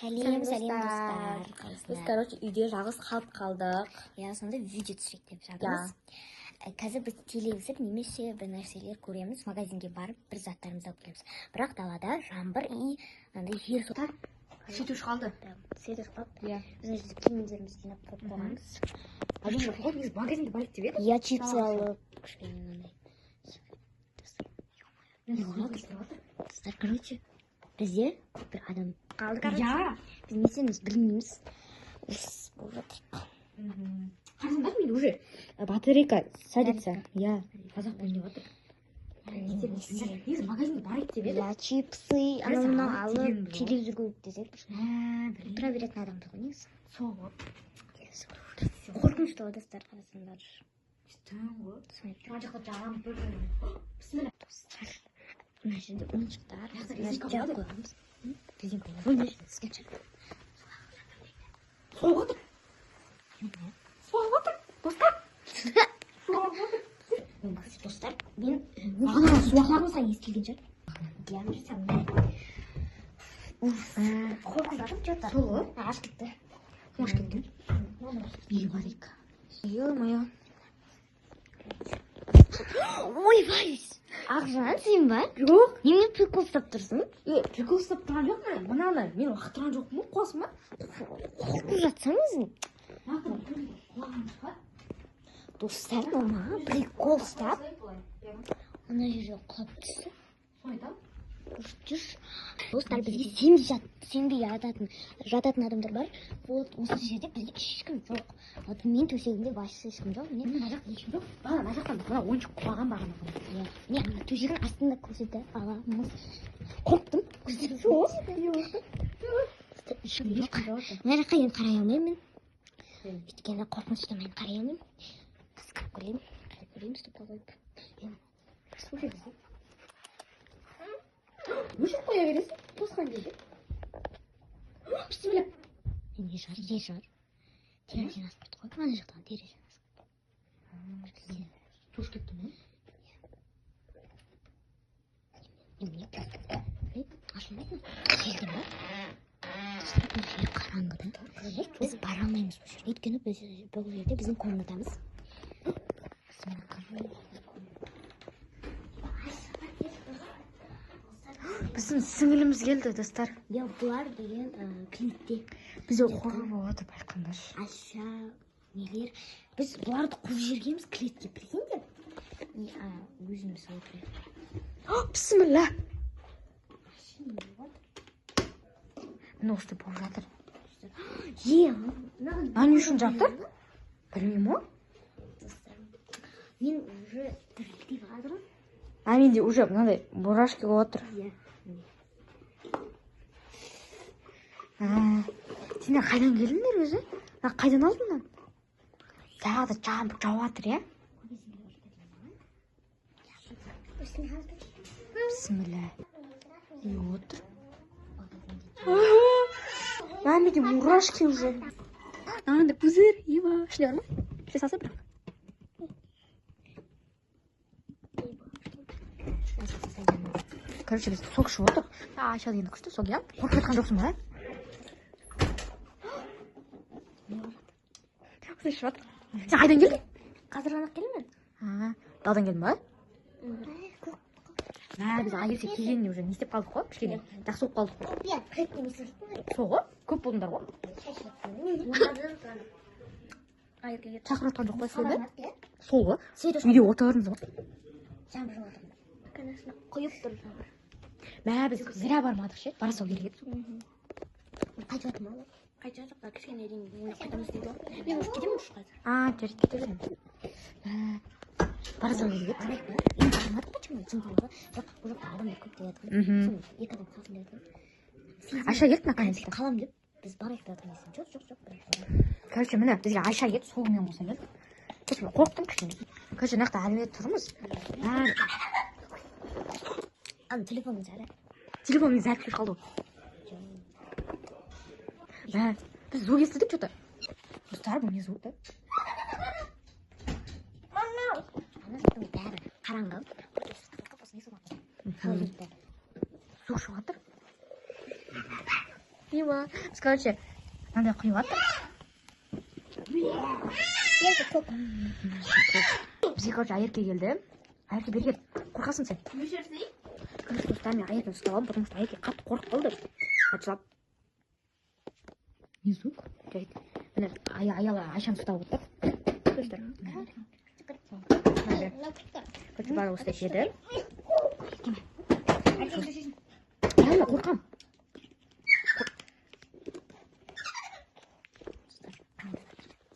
Сәлем достар. Біз, короче, үйде жалғыз қалып қалдық. Я сонда видео түсірейік деп жатырмыз. Қазір біз телевизор немесе бір нәрселер көреміз, магазинге барып бір заттарымызды алып келеміз. Бірақ далада жаңбыр и андай жер соғып Свет өшіп қалды. свет өшіп қалды. Иә. Біз киімдерімізді жинап қойып қойғанбыз. Біз магазинге барайық деп едік. Я чипсы алып, кішкене мынандай. Достар, короче, бізде бір адам қалды, короче. Иә. Біз не істейміз білмейміз. Біз болып жатырық. Қарасаңдар мені уже батарейка садится. Иә. Қазақ тілінде отыр. Негізі магазинге барайық деп едік. Я чипсы, анау алып алып, телевизор көріп десек. Тұра беретін адамды ғой негізі. Сол ғой. Қорқынышты ғой достар, қарасаңдар. Мына жақта жағам бөлген. Бісміллә. Достар, мына жерде ойыншықтар. резинка жауып болады. қойғанбыз. Резинка Ойнайық, скетчер. Соғып отыр. Соғып отыр. Достар. Достар, мен Ана суақтарын саған естілген шығар. Диана жасам. Қорқып жатып жатыр. Сол ғой. Ағаш кетті. Қош келген. Үй барайық. Ё-моё. Ой, Вайс! Ақжан, сен ба? Жоқ. Немен прикол ұстап тұрсың? Прикол ұстап тұрған жоқпын. Мынаны мен уақыт тұрған жоқпын. Қосма. Қорқып жатсаң өзің. Достар, мама прикол ұстап. Ана жерде құлап түсті. Жүрші. Достар, бізге сенбей жататын адамдар бар. Вот, осы жерде бізде ешкім жоқ. Вот мен төсегімде вообще ешкім жоқ. Мына жақта ешкім жоқ. Мына жақтан мына ойыншық құлаған бағана. Мен төсегім астында көрсетті. Аламыз. Қорқтым. Ешкім жоқ. Мына жаққа енді қарай алмаймын. Өйткені қорқынышты мен қарай алмаймын. Қысқырып көрейін, ұстап қойып. Слушай, бізде. Өшіп қоя бересің, тосқан кезде. Бісміллә. Не жар, терезені асып кетті қой. Ана жақтан терезені асып кетті. Тош кетті ме? Ашылмайды ма? Келді ма? Жер қараңғыда. Біз бара алмаймыз бұл жерге. Өйткені бұл жерде біздің комнатамыз. Біздің сіңіліміз келді, достар. Я бұлар деген клипте. Бізде қорқып отыр, байқаңдаршы. Айша, нелер. Біз бұларды қуып жібергенбіз клетке, білгендер. Өзіміз отырайық. Бісміллә. Мына осылай болып жатыр. Не үшін жатыр? Білмеймін ғой. Мен уже тірілтіп жатырмын. Менде уже мынандай мурашки болып отыр. Сендер қайдан келдіңдер өзі? Қайдан алдыңдар? Тағы да жаңбыр жауып жатыр, иә? Бісміллә. Отыр. Менде мурашки уже. Анда пузырь, ева. Шлер ма? Шлер салса бірақ. Короче, біз сок ішіп отырық. Айша дегенді күшті, сок, иә? Қорқып жатқан жоқсың ба? Осылай ішіп жатыр. Сен қайдан келдің? Қазір ғана келемін. Даудан келдің ба? Біз айырсе келгеніне уже не істеп қалдық қой, кішкене. Тақ соғып қалдық қой. Сол ғой? Көп болдыңдар ғой? Шақыратқан жоқ па сені? Сол ғой? Үйде отырмыз ғой. Жаңбыр жауып жатыр. Конечно, құйып тұр жаңбыр. Біз зря бармадық ше, бара сау керек еді. Қайтып жатыр ма? Қайтып жатыр, кішкене дейін қайтамыз дейді ғой. Мен ұшып кетемін ұшып қазір. Жарайды, кете беремін. Бара сау керек еді. Енді бармадық па чымай? Жоқ, бұл жақта адамдар көп деп жатыр. Екі адам қалсын деп жатыр. Айша келді наконец-то. Қалам деп, біз барайық деп жатырмыз. Жоқ. Короче, міне бізге Айша келді, солымен қоса келді. Короче, қорықтым кішкене. Короче, мына жақта әлімде тұрмыз. Телефоныңыз әлі? Телефонмен зәріп кетіп қалды ғой. Біз звук естідік что-то. Достар, бұл не звук та? Бәрі қараңғы. Звук шығып жатыр. Мимо. Короче, мынандай құйып жатыр. Бізге, короче, Айерке келді. Айерке бері кел. Қорқасың сен. Короче, достар, мен Айеркені ұстап алдым, потому что Айерке қатты қорқып қалды. Қатшылап. Не звук? Міне, Айшаны ұстап отыр. Достар. Короче, барлығы осылай жеді. Айерке, қорқам.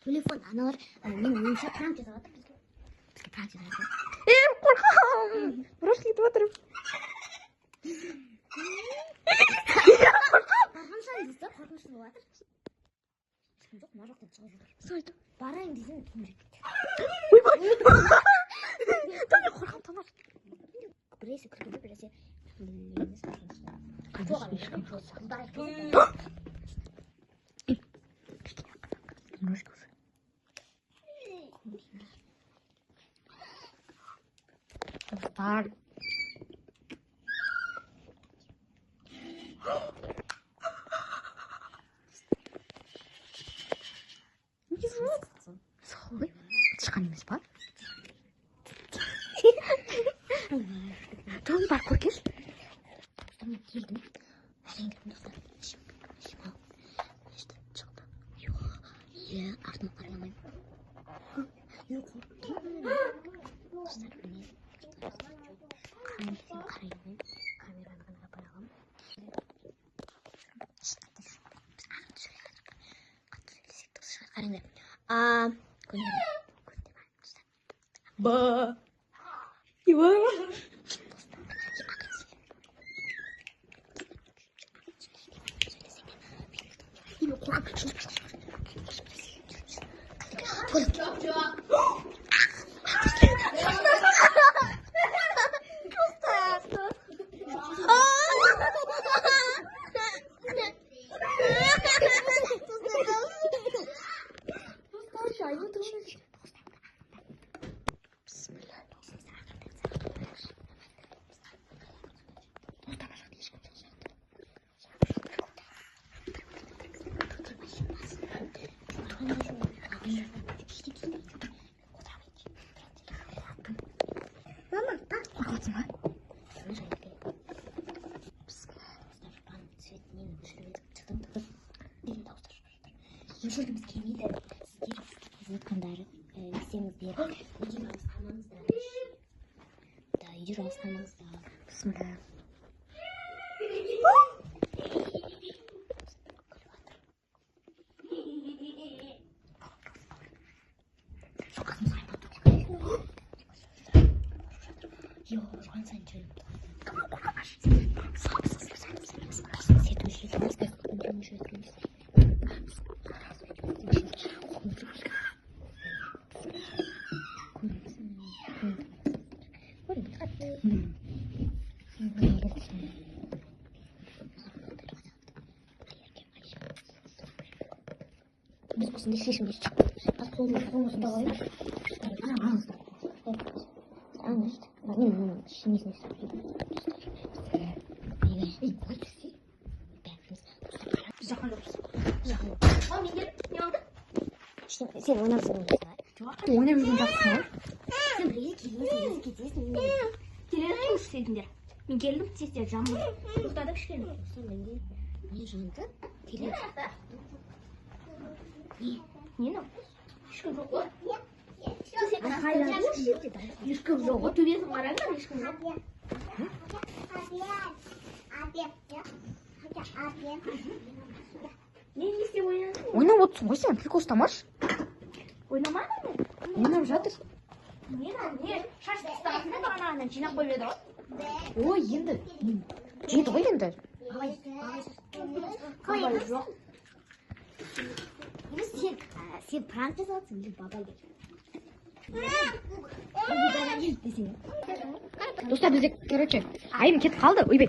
Телефон аналар мен ойынша пранк жасап жатыр бізге пранк жасап жатыр. Қорқам. Бұраш кетіп жатыр. Барған сайын достар қорқынышты болып жатыр. Ешкім жоқ, мына жақтан шығып жатыр. Сойды. Барайын десең кім жүреді? Ойбай. Қорқам тамақ. Біресе кіргенде біресе Достар. Солай. Тышқан емес па? Жоғын бар көркеш. Мен келдім. Әрең кірдім достар. Шықты. Артына қарамаймын. Қорықтым. Достар, міне. Қараймын. Камераны ғана апай аламын. Қараңдар. Ба. Ива. Мама, так. Қорқасың ба? Ешкіміз келмейді. Сіздер айтқандары істеңіздер. Үйде жалғыз қалмаңыздар. Да, үйде жалғыз қалмаңыздар. Бісміллә. Йо, жуан сайын жүріп осындай шешімге шықтық. Қолымды ұстап алайын. Мен шемесіне ұстап жүрмін. Ей, былай жүрсе, бәріміз жақын тұрмыз. Ал, мен келіп, не болды? Сен ойнап жүрген жоқсың. Ойнап жүрген жоқсың ба? Сен бірге келесің, кетесің. Келеді жұмыс істейдіңдер. Мен келдім, сестер жамбыл. Ұйықтады кішкене. Сонда не жанды? Теле. Нені? Ешкім жоқ қой. Ешкім жоқ. Төбесін қараңдар, ешкім жоқ. Не істеп ойнадың? Ойнап отырсың ғой сен, прикол ұстамашы. Ойнамадың ба? Ойнап жатыр. Не шаш тастағасында бағанағынан жинап қойып еді ғой. Ой, енді. Жейді ғой енді. Қалай жоқ. Сен пранк жасалсың, или бабай келді. Достар, бізде, короче, айым кетіп қалды, ойбай.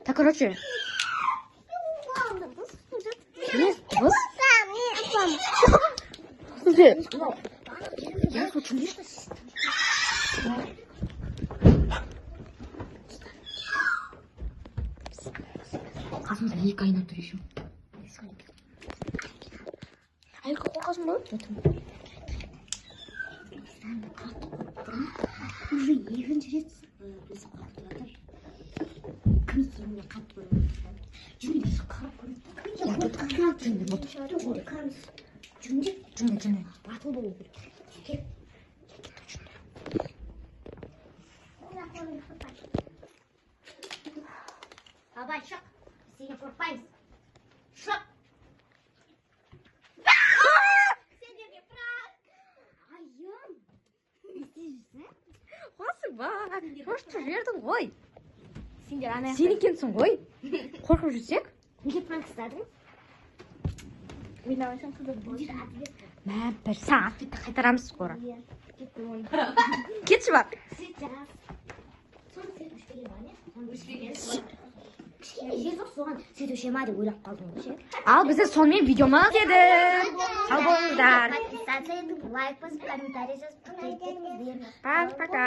Так, короче. Не, дыбыс? Бізде. Я хочу не. қасымда 2 айна тұр еще. Айлыққа қорқасың ба? Уже екінші рет бізді қорқытып жатыр. Кім екеніне қатты көрмей жатыр. Жүнде қарап көреді. Жүнде батыл болу керек. Кел. Абай, шық. Сені қорықпаймыз. Шық. Сендерге пранк. Айым. Не істейсің? Қасың ба? Қошты жердің ғой. Сендер ана Сен екенсің ғой. Қорқып жүрсек? неге пранк істедің? Ойнамасаң қызық болды. Мә, бір сағат бітті қайтарамыз скоро. Кетті оны. Кетші бар. Сейчас. Соны сен үшкеле бар не? Кішкене жер жоқ соған сөйтуші ма деп ойлап қалдым ғой ше. Ал бізде сонымен видеомыз еді. Сау болыңыздар. Подписаться етіп, лайк басып, комментарий жазып, күтіп кетіңіздер. Пока.